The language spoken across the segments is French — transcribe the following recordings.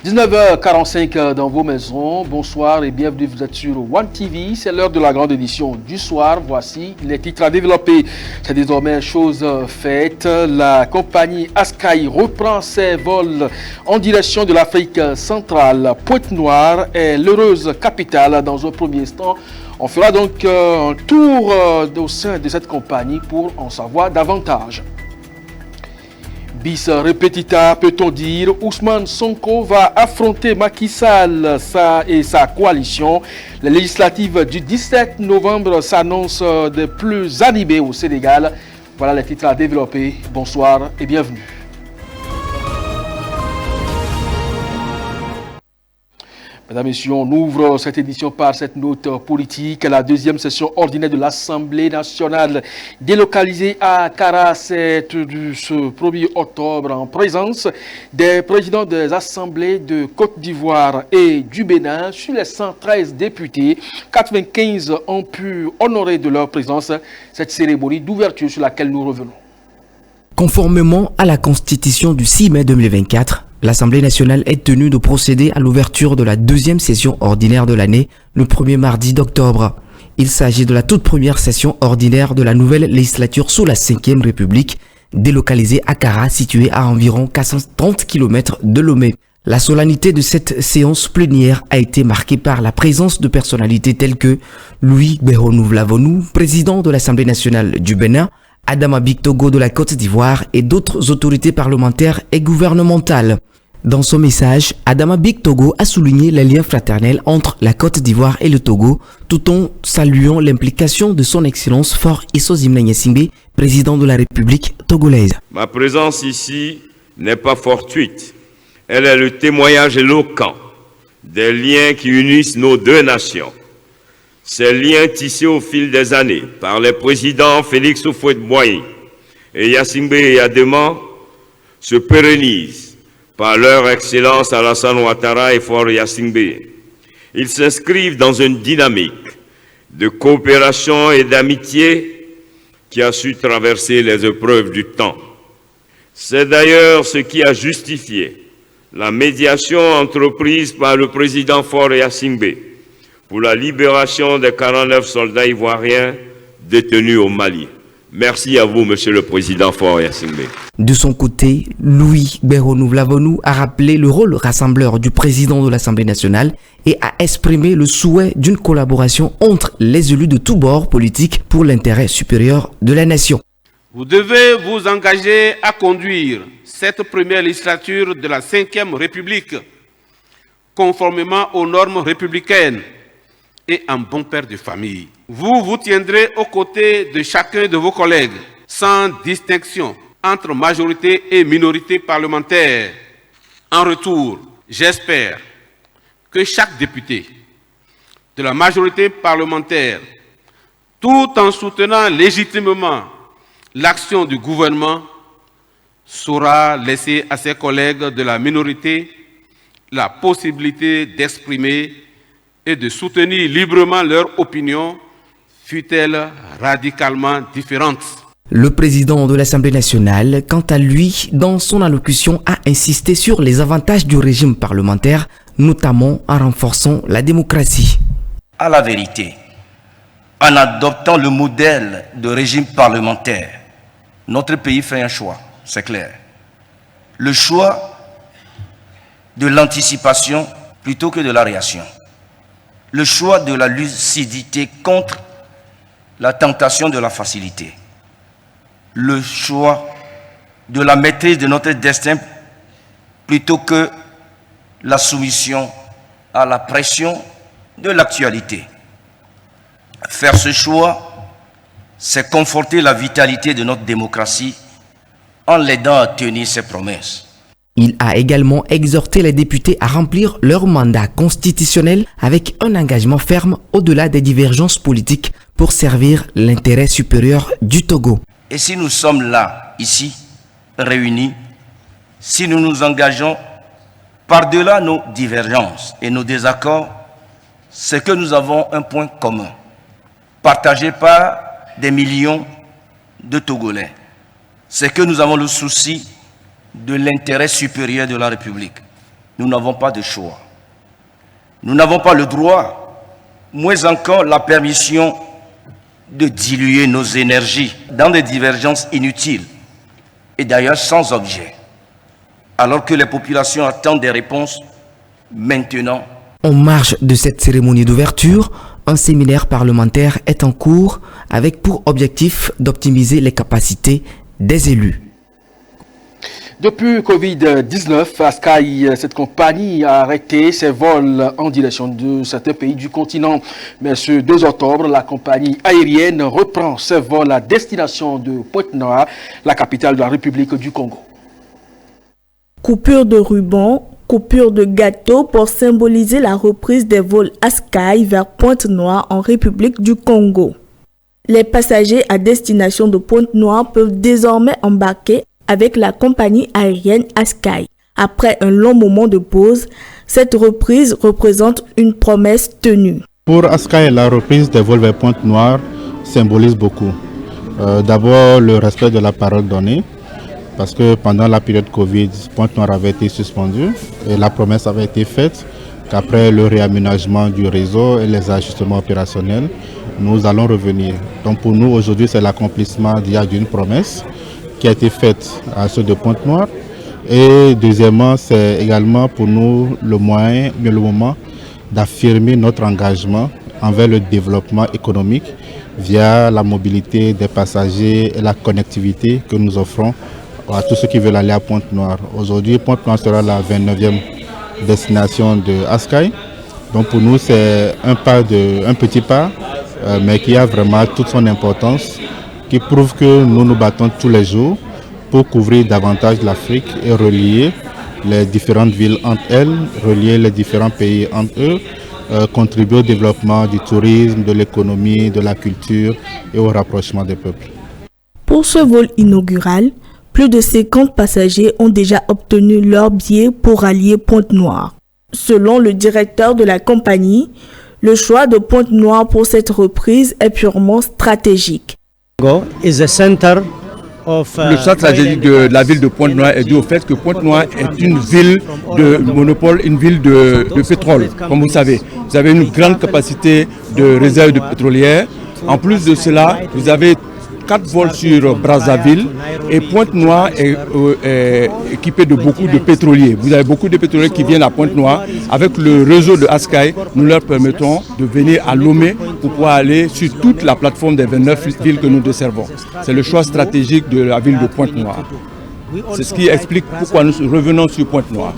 19h45 dans vos maisons, bonsoir et bienvenue, vous êtes sur One TV, c'est l'heure de la grande édition du soir, voici les titres à développer. C'est désormais chose faite, la compagnie Askai reprend ses vols en direction de l'Afrique centrale. Pointe-Noire est l'heureuse capitale. Dans un premier instant, on fera donc un tour au sein de cette compagnie pour en savoir davantage. Bis repetita, peut-on dire, Ousmane Sonko va affronter Macky Sall et sa coalition. Les législatives du 17 novembre s'annoncent de plus animées au Sénégal. Voilà les titres à développer. Bonsoir et bienvenue. Mesdames et messieurs, on ouvre cette édition par cette note politique. La deuxième session ordinaire de l'Assemblée nationale délocalisée à Accra, c'est du ce 1er octobre en présence des présidents des assemblées de Côte d'Ivoire et du Bénin. Sur les 113 députés, 95 ont pu honorer de leur présence cette cérémonie d'ouverture sur laquelle nous revenons. Conformément à la Constitution du 6 mai 2024, l'Assemblée nationale est tenue de procéder à l'ouverture de la deuxième session ordinaire de l'année, le premier mardi d'octobre. Il s'agit de la toute première session ordinaire de la nouvelle législature sous la 5e République, délocalisée à Accra, située à environ 430 km de Lomé. La solennité de cette séance plénière a été marquée par la présence de personnalités telles que Louis Béhonou-Vlavonou, président de l'Assemblée nationale du Bénin, Adama Bictogo de la Côte d'Ivoire et d'autres autorités parlementaires et gouvernementales. Dans son message, Adama Bictogo a souligné les liens fraternels entre la Côte d'Ivoire et le Togo, tout en saluant l'implication de son Excellence Faure Issozimna Gnassingbé, président de la République togolaise. Ma présence ici n'est pas fortuite. Elle est le témoignage éloquent des liens qui unissent nos deux nations. Ces liens tissés au fil des années par les présidents Félix Houphouët-Boigny et Gnassingbé et Adama se pérennisent par leur excellence Alassane Ouattara et Faure Gnassingbé. Ils s'inscrivent dans une dynamique de coopération et d'amitié qui a su traverser les épreuves du temps. C'est d'ailleurs ce qui a justifié la médiation entreprise par le président Faure Gnassingbé pour la libération des 49 soldats ivoiriens détenus au Mali. Merci à vous, Monsieur le Président Faure Gnassingbé. De son côté, Louis Béhonou-Vlavonou a rappelé le rôle rassembleur du président de l'Assemblée nationale et a exprimé le souhait d'une collaboration entre les élus de tous bords politiques pour l'intérêt supérieur de la nation. Vous devez vous engager à conduire cette première législature de la 5e République conformément aux normes républicaines et en bon père de famille. Vous vous tiendrez aux côtés de chacun de vos collègues, sans distinction entre majorité et minorité parlementaire. En retour, j'espère que chaque député de la majorité parlementaire, tout en soutenant légitimement l'action du gouvernement, saura laisser à ses collègues de la minorité la possibilité d'exprimer et de soutenir librement leur opinion, fût-elle radicalement différente. Le président de l'Assemblée nationale, quant à lui, dans son allocution, a insisté sur les avantages du régime parlementaire, notamment en renforçant la démocratie. À la vérité, en adoptant le modèle de régime parlementaire, notre pays fait un choix, c'est clair. Le choix de l'anticipation plutôt que de la réaction. Le choix de la lucidité contre la tentation de la facilité. Le choix de la maîtrise de notre destin plutôt que la soumission à la pression de l'actualité. Faire ce choix, c'est conforter la vitalité de notre démocratie en l'aidant à tenir ses promesses. Il a également exhorté les députés à remplir leur mandat constitutionnel avec un engagement ferme au-delà des divergences politiques pour servir l'intérêt supérieur du Togo. Et si nous sommes là, ici, réunis, si nous nous engageons par-delà nos divergences et nos désaccords, c'est que nous avons un point commun, partagé par des millions de Togolais. C'est que nous avons le souci de l'intérêt supérieur de la République. nous n'avons pas de choix. Nous n'avons pas le droit, moins encore la permission de diluer nos énergies dans des divergences inutiles et d'ailleurs sans objet, alors que les populations attendent des réponses maintenant. En marge de cette cérémonie d'ouverture, un séminaire parlementaire est en cours avec pour objectif d'optimiser les capacités des élus. Depuis Covid-19, Askai, cette compagnie a arrêté ses vols en direction de certains pays du continent. Mais ce 2 octobre, la compagnie aérienne reprend ses vols à destination de Pointe-Noire, la capitale de la République du Congo. Coupure de ruban, coupure de gâteau pour symboliser la reprise des vols Askai vers Pointe-Noire en République du Congo. Les passagers à destination de Pointe-Noire peuvent désormais embarquer avec la compagnie aérienne Askai. Après un long moment de pause, cette reprise représente une promesse tenue. Pour Askai, la reprise des vols vers Pointe-Noire symbolise beaucoup. D'abord, le respect de la parole donnée, parce que pendant la période Covid, Pointe-Noire avait été suspendue et la promesse avait été faite qu'après le réaménagement du réseau et les ajustements opérationnels, nous allons revenir. Donc pour nous, aujourd'hui, c'est l'accomplissement d'une promesse qui a été faite à ceux de Pointe-Noire. Et deuxièmement, c'est également pour nous le moment d'affirmer notre engagement envers le développement économique via la mobilité des passagers et la connectivité que nous offrons à tous ceux qui veulent aller à Pointe-Noire. Aujourd'hui, Pointe-Noire sera la 29e destination de Askai. Donc pour nous, c'est un petit pas, mais qui a vraiment toute son importance, qui prouve que nous nous battons tous les jours pour couvrir davantage l'Afrique et relier les différentes villes entre elles, relier les différents pays entre eux, contribuer au développement du tourisme, de l'économie, de la culture et au rapprochement des peuples. Pour ce vol inaugural, plus de 50 passagers ont déjà obtenu leur billet pour rallier Pointe-Noire. Selon le directeur de la compagnie, le choix de Pointe-Noire pour cette reprise est purement stratégique. Le choix stratégique de la ville de Pointe-Noire est dû au fait que Pointe-Noire est une ville de monopole, une ville de pétrole, comme vous savez. Vous avez une grande capacité de réserve de pétrolière. En plus de cela, vous avez 4 vols sur Brazzaville et Pointe-Noire est équipée de beaucoup de pétroliers. Vous avez beaucoup de pétroliers qui viennent à Pointe-Noire. Avec le réseau de Askai, nous leur permettons de venir à Lomé pour pouvoir aller sur toute la plateforme des 29 villes que nous desservons. C'est le choix stratégique de la ville de Pointe-Noire. C'est ce qui explique pourquoi nous revenons sur Pointe-Noire.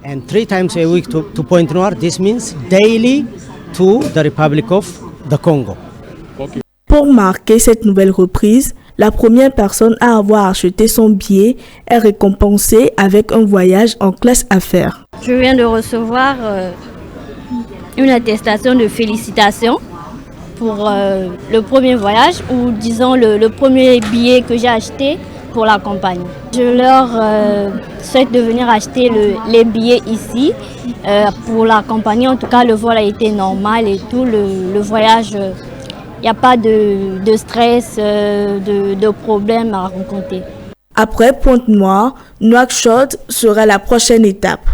And 3 times a week to Pointe-Noire, this means daily to the Republic of the Congo. Pour marquer cette nouvelle reprise, la première personne à avoir acheté son billet est récompensée avec un voyage en classe affaires. Je viens de recevoir une attestation de félicitations pour le premier voyage ou disons le premier billet que j'ai acheté pour la compagnie. Je leur souhaite de venir acheter les billets ici pour la compagnie. En tout cas, le vol a été normal et tout, le voyage... Il n'y a pas de stress, de problème à rencontrer. Après Pointe-Noire, Nouakchott sera la prochaine étape.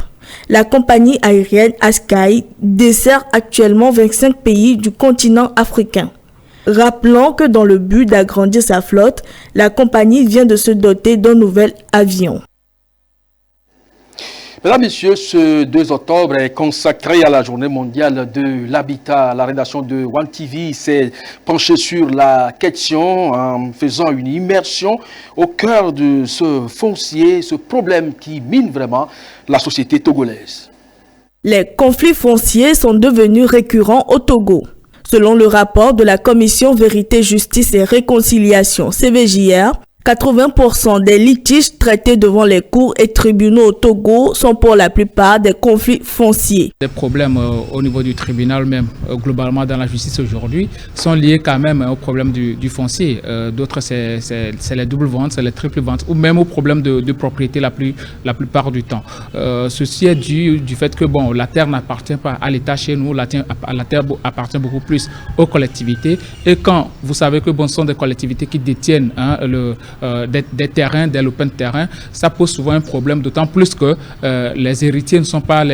La compagnie aérienne Askai dessert actuellement 25 pays du continent africain. Rappelons que dans le but d'agrandir sa flotte, la compagnie vient de se doter d'un nouvel avion. Mesdames, Messieurs, ce 2 octobre est consacré à la journée mondiale de l'habitat. La rédaction de One TV s'est penchée sur la question en faisant une immersion au cœur de ce foncier, ce problème qui mine vraiment la société togolaise. Les conflits fonciers sont devenus récurrents au Togo. Selon le rapport de la Commission Vérité, Justice et Réconciliation CVJR, 80% des litiges traités devant les cours et tribunaux au Togo sont pour la plupart des conflits fonciers. Les problèmes au niveau du tribunal, même globalement dans la justice aujourd'hui, sont liés quand même au problème du foncier. D'autres, c'est les doubles ventes, c'est les triples ventes, ou même au problème de propriété la plupart du temps. Ceci est dû du fait que bon, la terre n'appartient pas à l'État chez nous, la terre appartient beaucoup plus aux collectivités. Et quand vous savez que bon, ce sont des collectivités qui détiennent des terrains, des lopins de terrain, ça pose souvent un problème, d'autant plus que les héritiers ne sont pas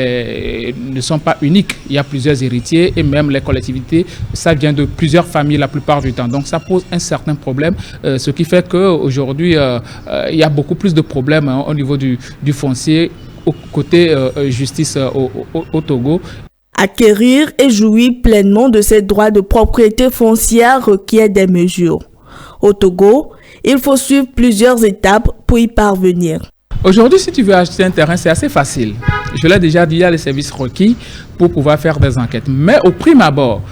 uniques. Il y a plusieurs héritiers et même les collectivités, ça vient de plusieurs familles la plupart du temps. Donc ça pose un certain problème, ce qui fait qu'aujourd'hui, il y a beaucoup plus de problèmes au niveau du foncier, côté justice au Togo. Acquérir et jouir pleinement de ses droits de propriété foncière requiert des mesures. Au Togo, il faut suivre plusieurs étapes pour y parvenir. Aujourd'hui, si tu veux acheter un terrain, c'est assez facile. Je l'ai déjà dit, il y a les services requis pour pouvoir faire des enquêtes. Mais au prime abord,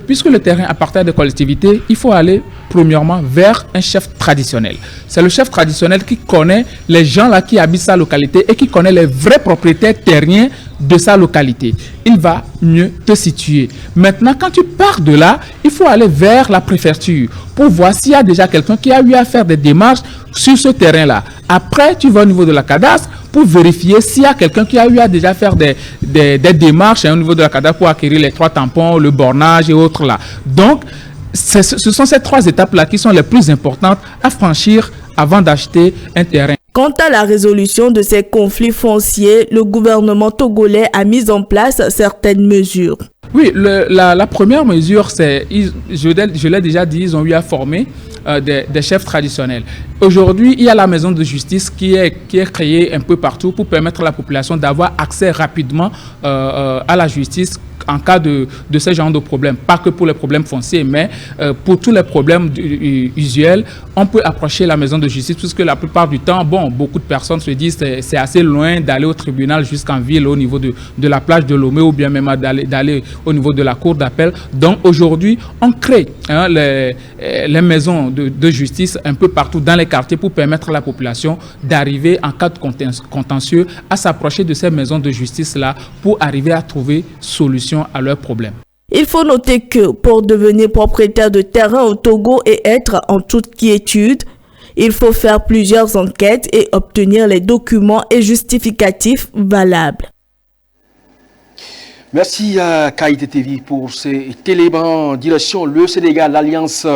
puisque le terrain appartient à des collectivités, il faut aller premièrement vers un chef traditionnel. C'est le chef traditionnel qui connaît les gens là qui habitent sa localité et qui connaît les vrais propriétaires terriens de sa localité. Il va mieux te situer. Maintenant, quand tu pars de là, il faut aller vers la préfecture pour voir s'il y a déjà quelqu'un qui a eu à faire des démarches sur ce terrain-là. Après, tu vas au niveau de la cadastre pour vérifier s'il y a quelqu'un qui a eu à déjà faire des démarches au niveau de la cadastre pour acquérir les 3 tampons, le bornage et autres là. Donc, ce sont ces 3 étapes-là qui sont les plus importantes à franchir avant d'acheter un terrain. Quant à la résolution de ces conflits fonciers, le gouvernement togolais a mis en place certaines mesures. Oui, la première mesure, c'est, je l'ai déjà dit, ils ont eu à former des chefs traditionnels. Aujourd'hui, il y a la maison de justice qui est créée un peu partout pour permettre à la population d'avoir accès rapidement à la justice en cas de ce genre de problème. Pas que pour les problèmes fonciers, mais pour tous les problèmes usuels, on peut approcher la maison de justice puisque la plupart du temps, beaucoup de personnes se disent que c'est assez loin d'aller au tribunal jusqu'en ville au niveau de la plage de Lomé ou bien même d'aller au niveau de la cour d'appel. Donc aujourd'hui, on crée les maisons de justice un peu partout dans les quartiers pour permettre à la population d'arriver en cas de contentieux à s'approcher de ces maisons de justice-là pour arriver à trouver solution à leurs problèmes. Il faut noter que pour devenir propriétaire de terrain au Togo et être en toute quiétude, il faut faire plusieurs enquêtes et obtenir les documents et justificatifs valables. Merci à Kaïté TV pour cet élément en direction le Sénégal. L'Alliance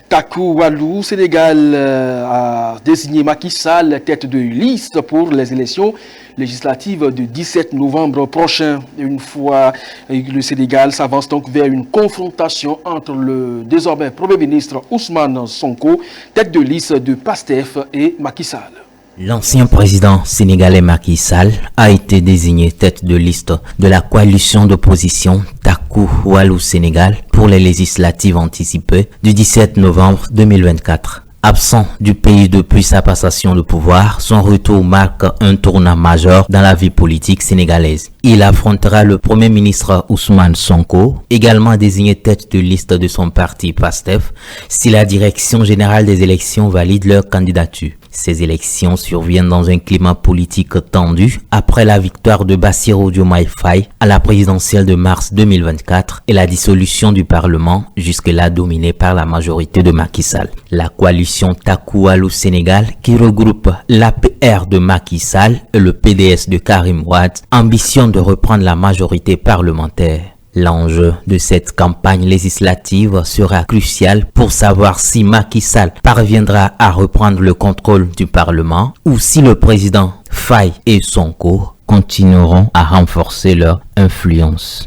Taku Walou Sénégal a désigné Macky Sall tête de liste pour les élections législatives du 17 novembre prochain. Une fois le Sénégal s'avance donc vers une confrontation entre le désormais Premier ministre Ousmane Sonko, tête de liste de PASTEF, et Macky Sall. L'ancien président sénégalais Macky Sall a été désigné tête de liste de la coalition d'opposition Taku Walou Sénégal pour les législatives anticipées du 17 novembre 2024. Absent du pays depuis sa passation de pouvoir, son retour marque un tournant majeur dans la vie politique sénégalaise. Il affrontera le Premier ministre Ousmane Sonko, également désigné tête de liste de son parti PASTEF, si la direction générale des élections valide leur candidature. Ces élections surviennent dans un climat politique tendu après la victoire de Bassirou Diomaye Faye à la présidentielle de mars 2024 et la dissolution du Parlement, jusque-là dominée par la majorité de Macky Sall. La coalition Taku Walou Sénégal, qui regroupe l'APR de Macky Sall et le PDS de Karim Wade, ambitionne de reprendre la majorité parlementaire. L'enjeu de cette campagne législative sera crucial pour savoir si Macky Sall parviendra à reprendre le contrôle du Parlement ou si le président Faye et Sonko continueront à renforcer leur influence.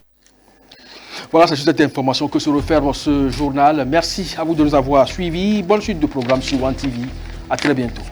Voilà, c'est juste cette information que se referme ce journal. Merci à vous de nous avoir suivis. Bonne suite de programme sur One TV. À très bientôt.